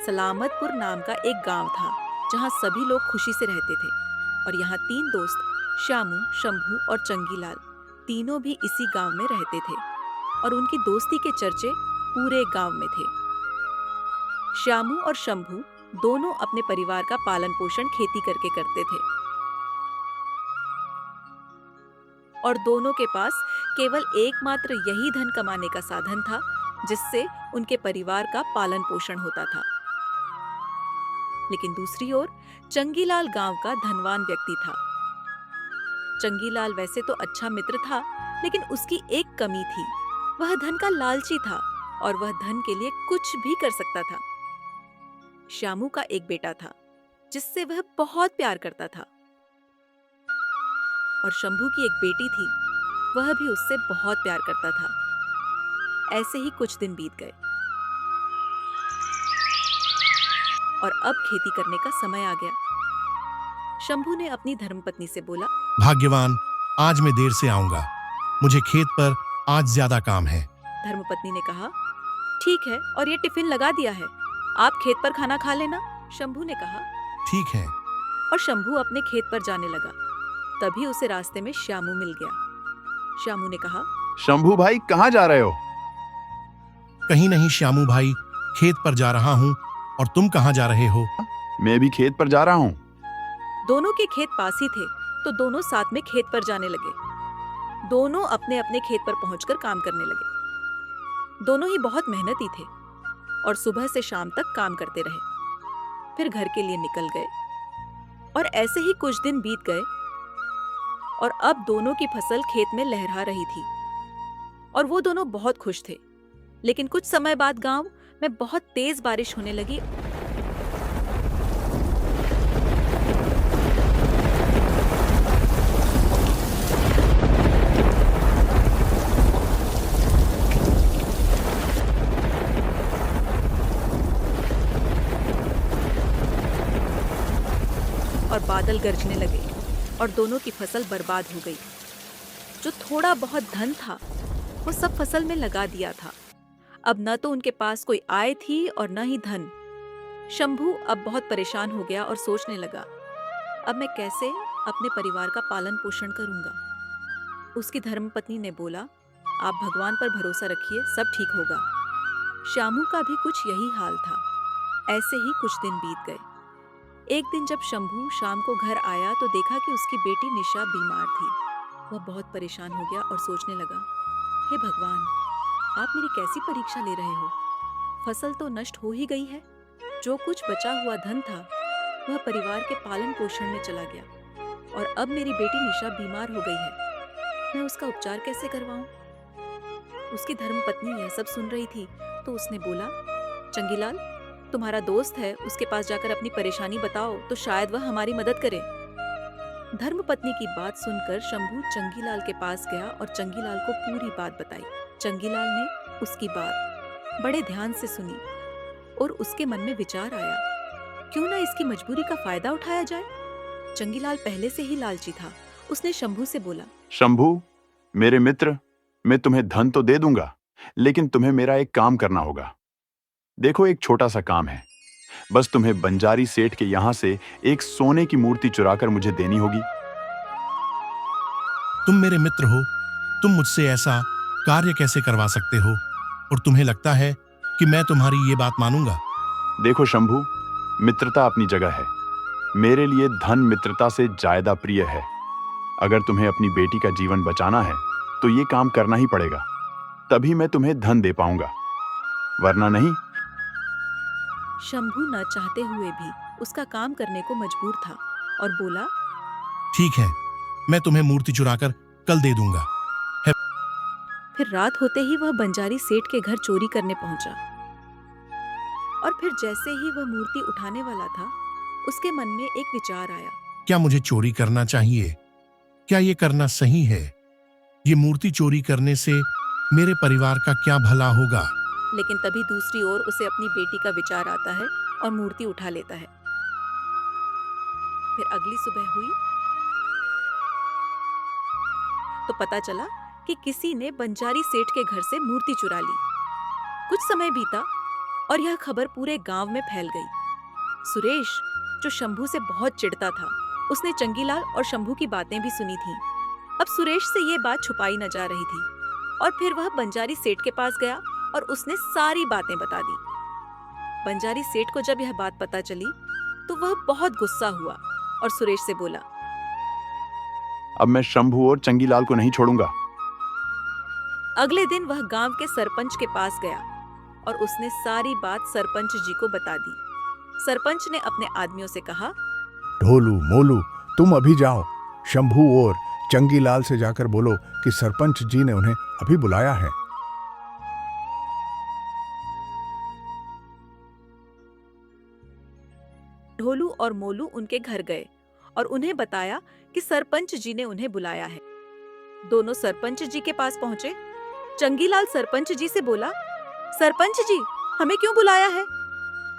सलामतपुर नाम का एक गांव था जहां सभी लोग खुशी से रहते थे। और यहाँ तीन दोस्त श्यामू, शंभू और चंगीलाल तीनों भी इसी गांव में रहते थे और उनकी दोस्ती के चर्चे पूरे गांव में थे। श्यामू और शंभू दोनों अपने परिवार का पालन पोषण खेती करके करते थे और दोनों के पास केवल एकमात्र यही धन कमाने का साधन था जिससे उनके परिवार का पालन पोषण होता था। लेकिन दूसरी ओर चंगीलाल गांव का धनवान व्यक्ति था। चंगीलाल वैसे तो अच्छा मित्र था, लेकिन उसकी एक कमी थी। वह धन का लालची था और वह धन के लिए कुछ भी कर सकता था। श्यामू का एक बेटा था जिससे वह बहुत प्यार करता था और शंभू की एक बेटी थी, वह भी उससे बहुत प्यार करता था। ऐसे ही कुछ दिन बीत गए और अब खेती करने का समय आ गया। शंभू ने अपनी धर्मपत्नी से बोला, भाग्यवान, आज मैं देर से आऊंगा। मुझे खेत पर आज ज्यादा काम है। धर्मपत्नी ने कहा, ठीक है, और ये टिफिन लगा दिया है, आप खेत पर खाना खा लेना। शंभू ने कहा, ठीक है। और शंभू अपने खेत पर जाने लगा। तभी उसे रास्ते में श्यामू मिल गया। श्यामू ने कहा, शंभू भाई, कहाँ जा रहे हो? कहीं नहीं श्यामू भाई, खेत पर जा रहा हूँ। और तुम कहाँ जा रहे हो? मैं भी खेत पर जा रहा हूँ। दोनों के खेत पास ही थे, तो दोनों साथ में खेत पर जाने लगे। दोनों अपने अपने खेत पर पहुंचकर काम करने लगे। दोनों ही बहुत मेहनती थे और सुबह से शाम तक काम करते रहे, फिर घर के लिए निकल गए। और ऐसे ही कुछ दिन बीत गए और अब दोनों की फसल खेत में लहरा रही थी और वो दोनों बहुत खुश थे। लेकिन कुछ समय बाद गांव में बहुत तेज बारिश होने लगी और बादल गरजने लगे और दोनों की फसल बर्बाद हो गई। जो थोड़ा बहुत धन था वो सब फसल में लगा दिया था। अब न तो उनके पास कोई आय थी और न ही धन। शंभू अब बहुत परेशान हो गया और सोचने लगा, अब मैं कैसे अपने परिवार का पालन पोषण करूंगा। उसकी धर्मपत्नी ने बोला, आप भगवान पर भरोसा रखिए, सब ठीक होगा। श्यामू का भी कुछ यही हाल था। ऐसे ही कुछ दिन बीत गए। एक दिन जब शंभू शाम को घर आया तो देखा कि उसकी बेटी निशा बीमार थी। वह बहुत परेशान हो गया और सोचने लगा, हे भगवान, आप मेरी कैसी परीक्षा ले रहे हो? फसल तो नष्ट हो ही गई है। जो कुछ बचा हुआ धन था वह परिवार के पालन पोषण में चला गया और अब मेरी बेटी निशा बीमार हो गई है। मैं उसका उपचार कैसे करवाऊं? उसकी धर्मपत्नी यह सब सुन रही थी तो उसने बोला, चंगीलाल, तुम्हारा दोस्त है, उसके पास जाकर अपनी परेशानी बताओ तो शायद वह हमारी मदद करे। धर्मपत्नी की बात सुनकर शंभू चंगीलाल के पास गया और चंगीलाल को पूरी बात बताई। चंगीलाल ने उसकी बात बड़े ध्यान से सुनी और उसके मन में विचार आया, क्यों ना इसकी मजबूरी का फायदा उठाया जाए। चंगीलाल पहले से ही लालची था। उसने शंभू से बोला, शंभू, मेरे मित्र, मैं तुम्हें धन तो दे दूंगा, लेकिन तुम्हें मेरा एक काम करना होगा। देखो, एक छोटा सा काम है। बस तुम्हें बंजारी सेठ के यहां से एक सोने की मूर्ति चुराकर मुझे देनी होगी। तुम मेरे मित्र हो, तुम मुझसे ऐसा कार्य कैसे करवा सकते हो? और तुम्हें लगता है कि मैं तुम्हारी ये बात मानूंगा? देखो शंभू, मित्रता अपनी जगह है। मेरे लिए धन मित्रता से ज्यादा प्रिय है। अगर तुम्हें अपनी बेटी का जीवन बचाना है तो ये काम करना ही पड़ेगा, तभी मैं तुम्हें धन दे पाऊंगा, वरना नहीं। शंभू न चाहते हुए भी उसका काम करने को मजबूर था और बोला, ठीक है, मैं तुम्हें मूर्ति चुराकर कल दे दूंगा। फिर रात होते ही वह बंजारी सेठ के घर चोरी करने पहुंचा और फिर जैसे ही वह मूर्ति उठाने वाला था उसके मन में एक विचार आया, क्या मुझे चोरी करना चाहिए? क्या ये करना सही है? ये मूर्ति चोरी करने से मेरे परिवार का क्या भला होगा? लेकिन तभी दूसरी ओर उसे अपनी बेटी का विचार आता है और मूर्ति उठा लेता है। फिर अगली सुबह हुई तो पता चला कि किसी ने बंजारी सेठ के घर से मूर्ति चुरा ली। कुछ समय बीता और यह खबर पूरे गांव में फैल गई। सुरेश, जो शंभू से बहुत चिढ़ता था, उसने चंगीलाल और शंभू की बातें भी सुनी थीं। अब सुरेश से ये बात छुपाई न जा रही थी और फिर वह बंजारी सेठ के पास गया और उसने सारी बातें बता दी। बंजारी सेठ को जब यह बात पता चली तो वह बहुत गुस्सा हुआ और सुरेश से बोला, अब मैं शंभू और चंगीलाल को नहीं छोड़ूंगा। अगले दिन वह गांव के सरपंच के पास गया और उसने सारी बात सरपंच जी को बता दी। सरपंच ने अपने आदमियों से कहा, ढोलू मोलू, तुम अभी जाओ, शंभू और चंगीलाल से जाकर बोलो कि सरपंच जी ने उन्हें अभी बुलाया है। ढोलू और मोलू उनके घर गए और उन्हें बताया कि सरपंच जी ने उन्हें बुलाया है। दोनों सरपंच जी के पास पहुंचे। चंगीलाल सरपंच जी से बोला, सरपंच जी, हमें क्यों बुलाया है?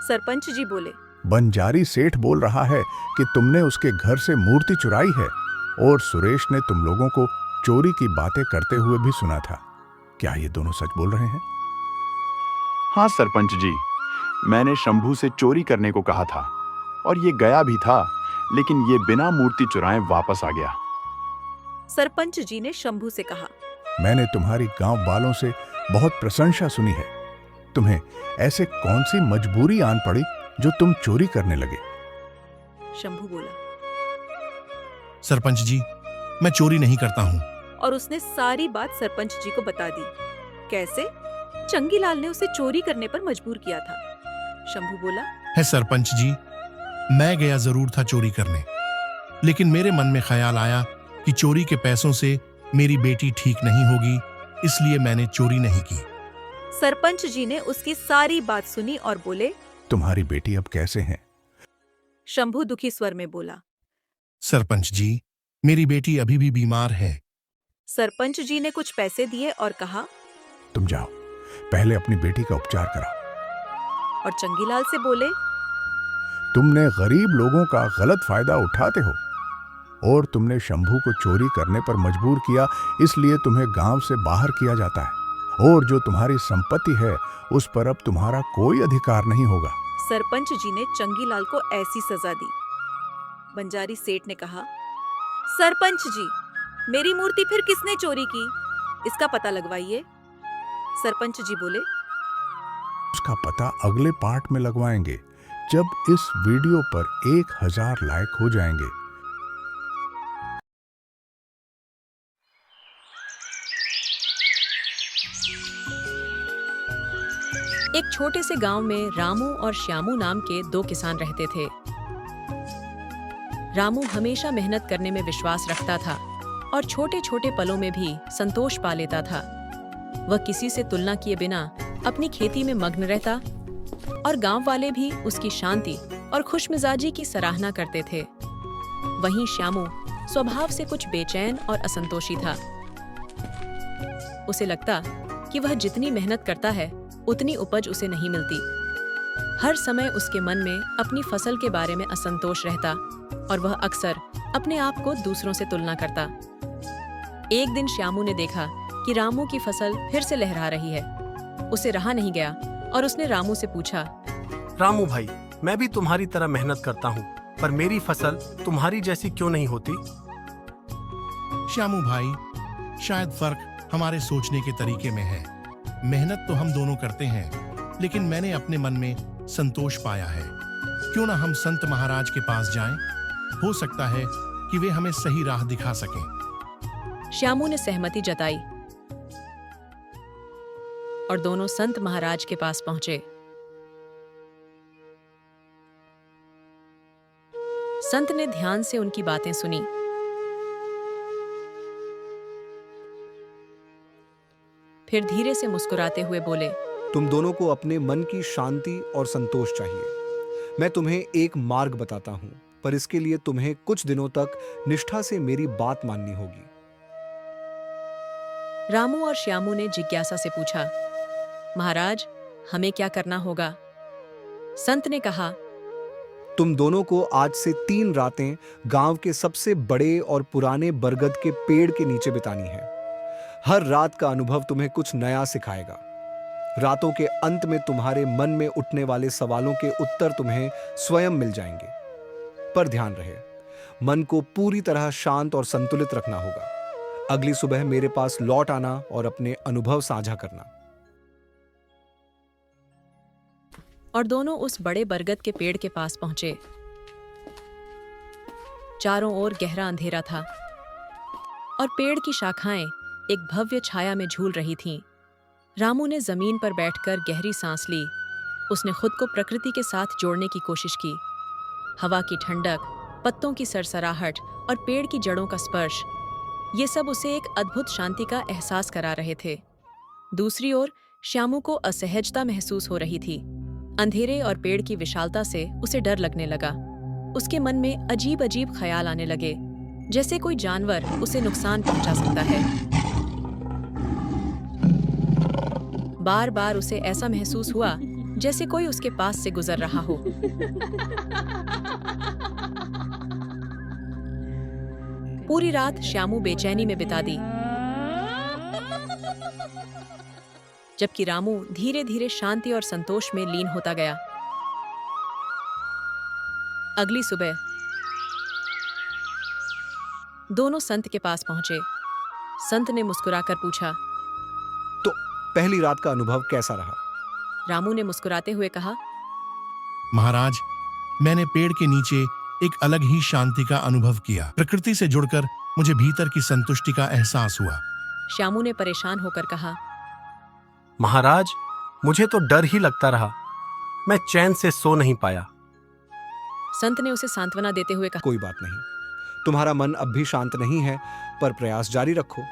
सरपंच जी बोले, बंजारी सेठ बोल रहा है कि तुमने उसके घर से मूर्ति चुराई है और सुरेश ने तुम लोगों को चोरी की बातें करते हुए भी सुना था। क्या ये दोनों सच बोल रहे हैं? हाँ सरपंच जी, मैंने शंभू से चोरी करने को कहा था और ये गया भी था, लेकिन ये बिना मूर्ति चुराए वापस आ गया। सरपंच जी ने शंभू से कहा, मैंने तुम्हारी गांव वालों से बहुत प्रशंसा सुनी है। तुम्हें ऐसे कौन सी मजबूरी आन पड़ी जो तुम चोरी करने लगे? शंभू बोला, सरपंच जी, मैं चोरी नहीं करता हूँ। और उसने सारी बात सरपंच जी को बता दी। कैसे चंगीलाल ने उसे चोरी करने पर मजबूर किया था। शंभू बोला, है सरपंच जी, मैं गया जरूर था चोरी करने, लेकिन मेरे मन में ख्याल आया कि चोरी के पैसों से मेरी बेटी ठीक नहीं होगी, इसलिए मैंने चोरी नहीं की। सरपंच जी ने उसकी सारी बात सुनी और बोले, तुम्हारी बेटी अब कैसे है? शंभू दुखी स्वर में बोला, सरपंच जी, मेरी बेटी अभी भी बीमार है। सरपंच जी ने कुछ पैसे दिए और कहा, तुम जाओ, पहले अपनी बेटी का उपचार कराओ। और चंगीलाल से बोले, तुमने गरीब लोगों का गलत फायदा उठाते हो और तुमने शंभू को चोरी करने पर मजबूर किया, इसलिए तुम्हें गांव से बाहर किया जाता है और जो तुम्हारी संपत्ति है उस पर अब तुम्हारा कोई अधिकार नहीं होगा। सरपंच जी ने चंगीलाल को ऐसी सजा दी। बंजारी सेठ ने कहा, सरपंच जी, मेरी मूर्ति फिर किसने चोरी की, इसका पता लगवाइए। सरपंच जी बोले, उसका पता अगले पार्ट में लगवाएंगे, जब इस वीडियो पर 1000 लाइक हो जाएंगे। एक छोटे से गांव में रामू और श्यामू नाम के 2 किसान रहते थे। रामू हमेशा मेहनत करने में विश्वास रखता था और छोटे छोटे पलों में भी संतोष पा लेता था। वह किसी से तुलना किए बिना अपनी खेती में मग्न रहता और गांव वाले भी उसकी शांति और खुशमिजाजी की सराहना करते थे। वहीं श्यामू स्वभाव से कुछ बेचैन और असंतोषी था। उसे लगता कि वह जितनी मेहनत करता है उतनी उपज उसे नहीं मिलती। हर समय उसके मन में अपनी फसल के बारे में असंतोष रहता और वह अक्सर अपने आप को दूसरों से तुलना करता। एक दिन श्यामू ने देखा कि रामू की फसल फिर से लहरा रही है। उसे रहा नहीं गया और उसने रामू से पूछा, रामू भाई, मैं भी तुम्हारी तरह मेहनत करता हूँ, पर मेरी फसल तुम्हारी जैसी क्यों नहीं होती? श्यामू भाई, शायद फर्क हमारे सोचने के तरीके में है। मेहनत तो हम दोनों करते हैं, लेकिन मैंने अपने मन में संतोष पाया है। क्यों ना हम संत महाराज के पास जाएं? हो सकता है कि वे हमें सही राह दिखा सकें। श्यामू ने सहमति जताई और दोनों संत महाराज के पास पहुंचे। संत ने ध्यान से उनकी बातें सुनी। फिर धीरे से मुस्कुराते हुए बोले, तुम दोनों को अपने मन की शांति और संतोष चाहिए। मैं तुम्हें एक मार्ग बताता हूं, पर इसके लिए तुम्हें कुछ दिनों तक निष्ठा से मेरी बात माननी होगी। रामू और श्यामू ने जिज्ञासा से पूछा, महाराज, हमें क्या करना होगा? संत ने कहा, तुम दोनों को आज से 3 रातें गांव के सबसे बड़े और पुराने बरगद के पेड़ के नीचे बितानी है। हर रात का अनुभव तुम्हें कुछ नया सिखाएगा। रातों के अंत में तुम्हारे मन में उठने वाले सवालों के उत्तर तुम्हें स्वयं मिल जाएंगे। पर ध्यान रहे, मन को पूरी तरह शांत और संतुलित रखना होगा। अगली सुबह मेरे पास लौट आना और अपने अनुभव साझा करना। और दोनों उस बड़े बरगद के पेड़ के पास पहुंचे। चारों ओर गहरा अंधेरा था और पेड़ की शाखाएं एक भव्य छाया में झूल रही थीं। रामू ने जमीन पर बैठकर गहरी सांस ली। उसने खुद को प्रकृति के साथ जोड़ने की कोशिश की। हवा की ठंडक, पत्तों की सरसराहट और पेड़ की जड़ों का स्पर्श, ये सब उसे एक अद्भुत शांति का एहसास करा रहे थे। दूसरी ओर श्यामू को असहजता महसूस हो रही थी। अंधेरे और पेड़ की विशालता से उसे डर लगने लगा। उसके मन में अजीब अजीब ख्याल आने लगे, जैसे कोई जानवर उसे नुकसान पहुंचा सकता है। बार बार उसे ऐसा महसूस हुआ जैसे कोई उसके पास से गुजर रहा हो। पूरी रात श्यामू बेचैनी में बिता दी, जबकि रामू धीरे धीरे शांति और संतोष में लीन होता गया। अगली सुबह दोनों संत के पास पहुंचे। संत ने मुस्कुराकर पूछा, तो पहली रात का अनुभव कैसा रहा? रामू ने मुस्कुराते हुए कहा, महाराज, मैंने पेड़ के नीचे एक अलग ही शांति का अनुभव किया। प्रकृति से जुड़कर मुझे भीतर की संतुष्टि का एहसास हुआ। श्यामू ने परेशान होकर कहा, महाराज, मुझे तो डर ही लगता रहा। मैं चैन से सो नहीं पाया। संत ने उसे सांत्वना देते हुए कहा, कोई बात नहीं, तुम्हारा मन अब भी शांत नहीं है, पर प्रयास जारी रखो,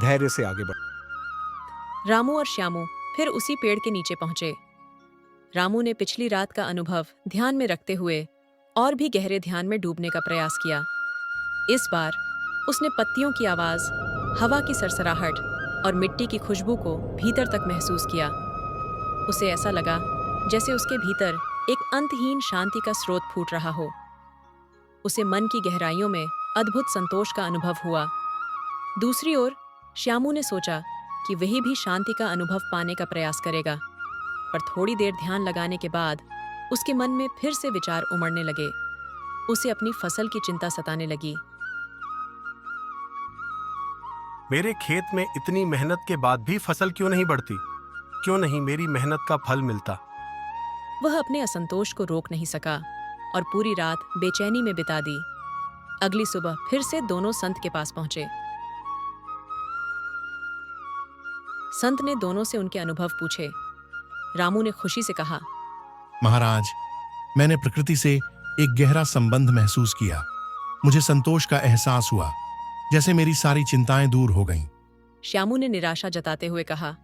धैर्य से आगे बढ़ो। रामू और श्यामू फिर उसी पेड़ के नीचे पहुंचे। रामू ने पिछली रात का अनुभव ध्यान में रखते हुए और भी गहरे ध्यान में डूबने का प्रयास किया। इस बार उसने पत्तियों की आवाज, हवा की सरसराहट और मिट्टी की खुशबू को भीतर तक महसूस किया। उसे ऐसा लगा जैसे उसके भीतर एक अंतहीन शांति का स्रोत फूट रहा हो। उसे मन की गहराइयों में अद्भुत संतोष का अनुभव हुआ। दूसरी ओर श्यामू ने सोचा कि वही भी शांति का अनुभव पाने का प्रयास करेगा, पर थोड़ी देर ध्यान लगाने के बाद उसके मन में फिर से विचार उमड़ने लगे। उसे अपनी फसल की चिंता सताने लगी। मेरे खेत में इतनी मेहनत के बाद भी फसल क्यों नहीं बढ़ती? क्यों नहीं मेरी मेहनत का फल मिलता? वह अपने असंतोष को रोक नहीं सका और पूरी रात बेचैनी में बिता दी। अगली सुबह फिर से दोनों संत के पास पहुंचे। संत ने दोनों से उनके अनुभव पूछे। रामू ने खुशी से कहा, महाराज, मैंने प्रकृति से एक गहरा संबंध महसूस किया। मुझे संतोष का एहसास हुआ, जैसे मेरी सारी चिंताएं दूर हो गईं। श्यामू ने निराशा जताते हुए कहा,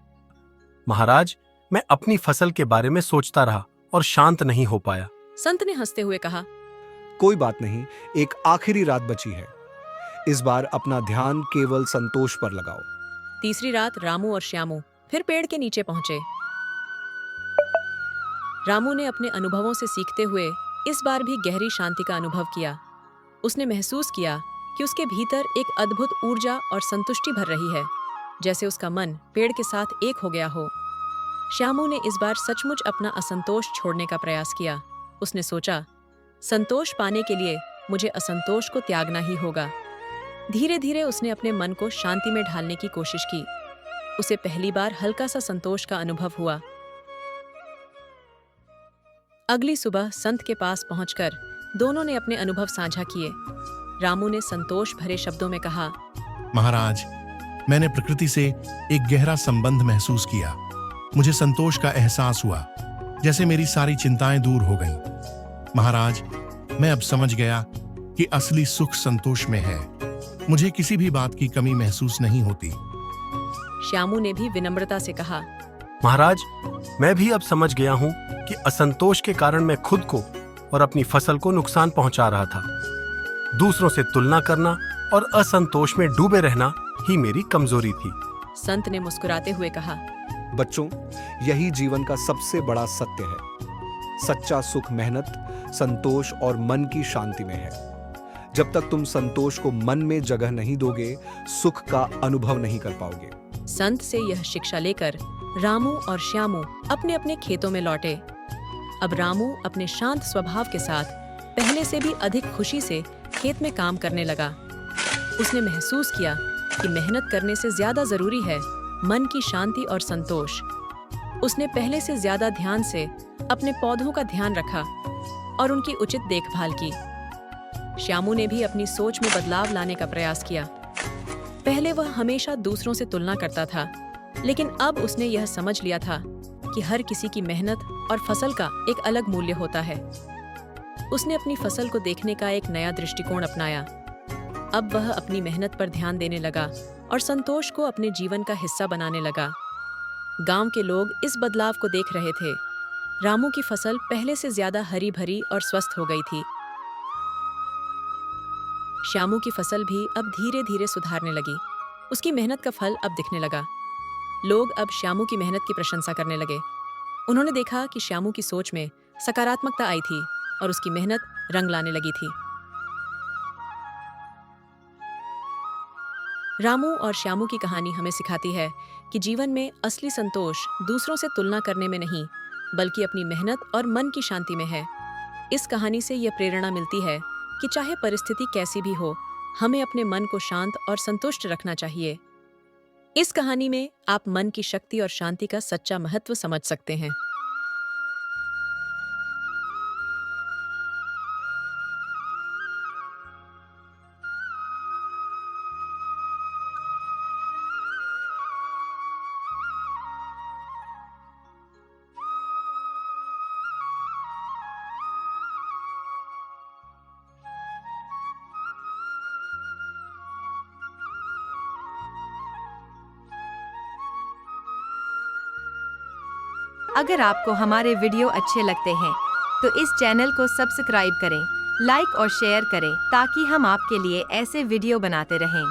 महाराज, मैं अपनी फसल के बारे में सोचता रहा और शांत नहीं हो पाया। संत ने हंसते हुए कहा, कोई बात नहीं, एक आखिरी रात बची है। इस बार अपना ध्यान केवल संतोष पर लगाओ। तीसरी रात रामू और श्यामू फिर पेड़ के नीचे पहुंचे। रामू ने अपने अनुभवों से सीखते हुए इस बार भी गहरी शांति का अनुभव किया। उसने महसूस किया कि उसके भीतर एक अद्भुत ऊर्जा और संतुष्टि भर रही है, जैसे उसका मन पेड़ के साथ एक हो गया हो। श्यामू ने इस बार सचमुच अपना असंतोष छोड़ने का प्रयास किया। उसने सोचा, संतोष पाने के लिए मुझे असंतोष को त्यागना ही होगा। धीरे धीरे उसने अपने मन को शांति में ढालने की कोशिश की। उसे पहली बार हल्का सा संतोष का अनुभव हुआ। अगली सुबह संत के पास पहुंचकर दोनों ने अपने अनुभव साझा किए। रामू ने संतोष भरे शब्दों में कहा, महाराज, मैंने प्रकृति से एक गहरा संबंध महसूस किया। मुझे संतोष का एहसास हुआ, जैसे मेरी सारी चिंताएं दूर हो गईं। महाराज, मैं अब समझ गया कि असली सुख संतोष में है। मुझे किसी भी बात की कमी महसूस नहीं होती। श्यामू ने भी विनम्रता से कहा, महाराज, मैं भी अब समझ गया हूं कि असंतोष के कारण मैं खुद को और अपनी फसल को नुकसान पहुंचा रहा था। दूसरों से तुलना करना और असंतोष में डूबे रहना ही मेरी कमजोरी थी। संत ने मुस्कुराते हुए कहा, बच्चों, यही जीवन का सबसे बड़ा सत्य है। सच्चा सुख मेहनत, संतोष और मन की शांति में है। जब तक तुम संतोष को मन में जगह नहीं दोगे, सुख का अनुभव नहीं कर पाओगे। संत से यह शिक्षा लेकर रामू और श्यामू अपने अपने खेतों में लौटे। अब रामू अपने शांत स्वभाव के साथ पहले से भी अधिक खुशी से खेत में काम करने लगा। उसने महसूस किया कि मेहनत करने से ज्यादा जरूरी है मन की शांति और संतोष। उसने पहले से ज्यादा ध्यान से अपने पौधों का ध्यान रखा और उनकी उचित देखभाल की। श्यामू ने भी अपनी सोच में बदलाव लाने का प्रयास किया। पहले वह हमेशा दूसरों से तुलना करता था, लेकिन अब उसने यह समझ लिया था कि हर किसी की मेहनत और फसल का एक अलग मूल्य होता है। उसने अपनी फसल को देखने का एक नया दृष्टिकोण अपनाया। अब वह अपनी मेहनत पर ध्यान देने लगा और संतोष को अपने जीवन का हिस्सा बनाने लगा। गांव के लोग इस बदलाव को देख रहे थे। रामू की फसल पहले से ज्यादा हरी भरी और स्वस्थ हो गई थी। श्यामू की फसल भी अब धीरे धीरे सुधारने लगी। उसकी मेहनत का फल अब दिखने लगा। लोग अब श्यामू की मेहनत की प्रशंसा करने लगे। उन्होंने देखा कि श्यामू की सोच में सकारात्मकता आई थी और उसकी मेहनत रंग लाने लगी थी। रामू और श्यामू की कहानी हमें सिखाती है कि जीवन में असली संतोष दूसरों से तुलना करने में नहीं, बल्कि अपनी मेहनत और मन की शांति में है। इस कहानी से यह प्रेरणा मिलती है कि चाहे परिस्थिति कैसी भी हो, हमें अपने मन को शांत और संतुष्ट रखना चाहिए। इस कहानी में आप मन की शक्ति और शांति का सच्चा महत्व समझ सकते हैं। अगर आपको हमारे वीडियो अच्छे लगते हैं तो इस चैनल को सब्सक्राइब करें, लाइक और शेयर करें ताकि हम आपके लिए ऐसे वीडियो बनाते रहें।